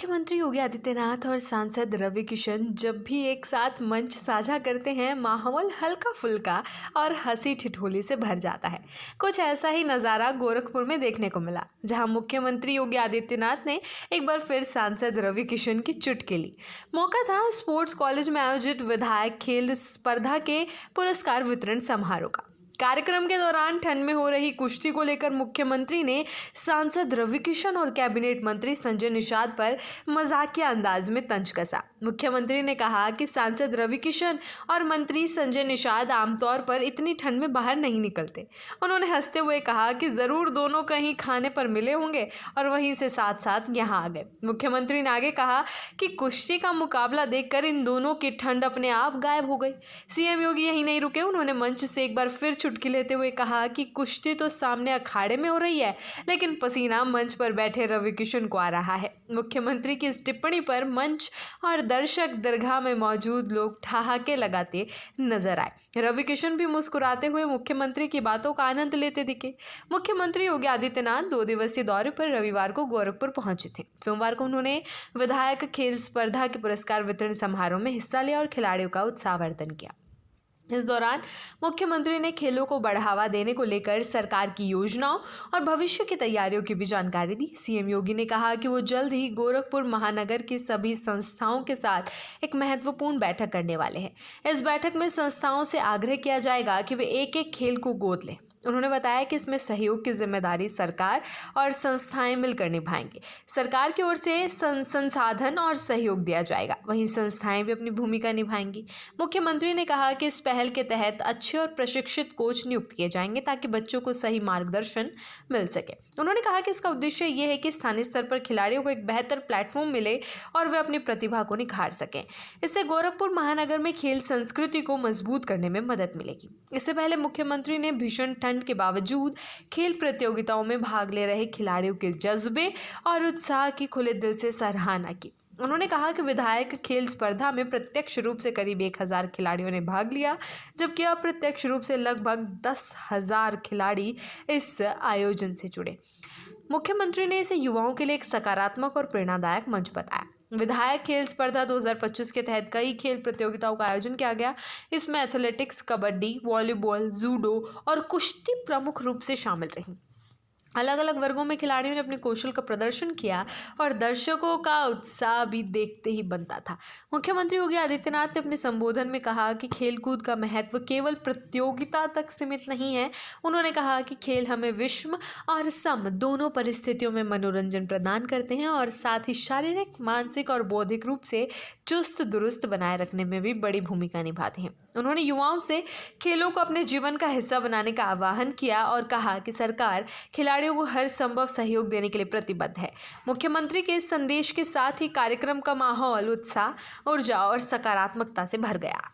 मुख्यमंत्री योगी आदित्यनाथ और सांसद रवि किशन जब भी एक साथ मंच साझा करते हैं, माहौल हल्का फुल्का और हंसी ठिठोली से भर जाता है। कुछ ऐसा ही नज़ारा गोरखपुर में देखने को मिला, जहां मुख्यमंत्री योगी आदित्यनाथ ने एक बार फिर सांसद रवि किशन की चुटकी ली। मौका था स्पोर्ट्स कॉलेज में आयोजित विधायक खेल स्पर्धा के पुरस्कार वितरण समारोह का। कार्यक्रम के दौरान ठंड में हो रही कुश्ती को लेकर मुख्यमंत्री ने सांसद रवि किशन और कैबिनेट मंत्री संजय निषाद पर मजाकिया अंदाज में तंज कसा। मुख्यमंत्री ने कहा कि सांसद रवि किशन और मंत्री संजय निषाद आमतौर पर इतनी ठंड में बाहर नहीं निकलते। उन्होंने हंसते हुए कहा कि जरूर दोनों कहीं खाने पर मिले होंगे और वहीं से साथ साथ यहाँ आ गए। मुख्यमंत्री ने आगे कहा कि कुश्ती का मुकाबला देखकर इन दोनों की ठंड अपने आप गायब हो गई। सीएम योगी यही नहीं रुके, उन्होंने मंच से एक बार फिर चुटकी लेते हुए कहा कि कुश्ती तो सामने अखाड़े में हो रही है, लेकिन पसीना मंच पर बैठे रवि किशन को आ रहा है। मुख्यमंत्री की इस टिप्पणी पर मंच और दर्शक दरगाह में मौजूद लोग ठहाके लगाते नजर आए। रवि किशन भी मुस्कुराते हुए मुख्यमंत्री की बातों का आनंद लेते दिखे। मुख्यमंत्री योगी आदित्यनाथ 2 दिवसीय दौरे पर रविवार को गोरखपुर पहुंचे थे। सोमवार को उन्होंने विधायक खेल स्पर्धा के पुरस्कार वितरण समारोह में हिस्सा लिया और खिलाड़ियों का उत्साहवर्धन किया। इस दौरान मुख्यमंत्री ने खेलों को बढ़ावा देने को लेकर सरकार की योजनाओं और भविष्य की तैयारियों की भी जानकारी दी। सीएम योगी ने कहा कि वो जल्द ही गोरखपुर महानगर की सभी संस्थाओं के साथ एक महत्वपूर्ण बैठक करने वाले हैं। इस बैठक में संस्थाओं से आग्रह किया जाएगा कि वे एक एक खेल को गोद लें। उन्होंने बताया कि इसमें सहयोग की जिम्मेदारी सरकार और संस्थाएं मिलकर निभाएंगे। सरकार की ओर से संसाधन और सहयोग दिया जाएगा, वहीं संस्थाएं भी अपनी भूमिका निभाएंगी। मुख्यमंत्री ने कहा कि इस पहल के तहत अच्छे और प्रशिक्षित कोच नियुक्त किए जाएंगे ताकि बच्चों को सही मार्गदर्शन मिल सके। उन्होंने कहा कि इसका उद्देश्य ये है कि स्थानीय स्तर पर खिलाड़ियों को एक बेहतर प्लेटफॉर्म मिले और वे अपनी प्रतिभा को निखार सकें। इससे गोरखपुर महानगर में खेल संस्कृति को मजबूत करने में मदद मिलेगी। इससे पहले मुख्यमंत्री ने भीषण ठंड के बावजूद खेल प्रतियोगिताओं में भाग ले रहे खिलाड़ियों के जज्बे और उत्साह की खुले दिल से सराहना की। उन्होंने कहा कि विधायक खेल स्पर्धा में प्रत्यक्ष रूप से करीब 1000 खिलाड़ियों ने भाग लिया, जबकि अप्रत्यक्ष रूप से लगभग 10,000 खिलाड़ी इस आयोजन से जुड़े। मुख्यमंत्री ने इसे युवाओं के लिए एक सकारात्मक और प्रेरणादायक मंच बताया। विधायक खेल स्पर्धा 2025 के तहत कई खेल प्रतियोगिताओं का आयोजन किया गया। इसमें एथलेटिक्स, कबड्डी, वॉलीबॉल, जूडो और कुश्ती प्रमुख रूप से शामिल रही। अलग अलग वर्गों में खिलाड़ियों ने अपने कौशल का प्रदर्शन किया और दर्शकों का उत्साह भी देखते ही बनता था। मुख्यमंत्री योगी आदित्यनाथ ने अपने संबोधन में कहा कि खेलकूद का महत्व केवल प्रतियोगिता तक सीमित नहीं है। उन्होंने कहा कि खेल हमें विषम और सम दोनों परिस्थितियों में मनोरंजन प्रदान करते हैं और साथ ही शारीरिक, मानसिक और बौद्धिक रूप से चुस्त दुरुस्त बनाए रखने में भी बड़ी भूमिका निभाते हैं। उन्होंने युवाओं से खेलों को अपने जीवन का हिस्सा बनाने का आह्वान किया और कहा कि सरकार खिलाड़ियों को हर संभव सहयोग देने के लिए प्रतिबद्ध है। मुख्यमंत्री के इस संदेश के साथ ही कार्यक्रम का माहौल उत्साह, ऊर्जा और सकारात्मकता से भर गया।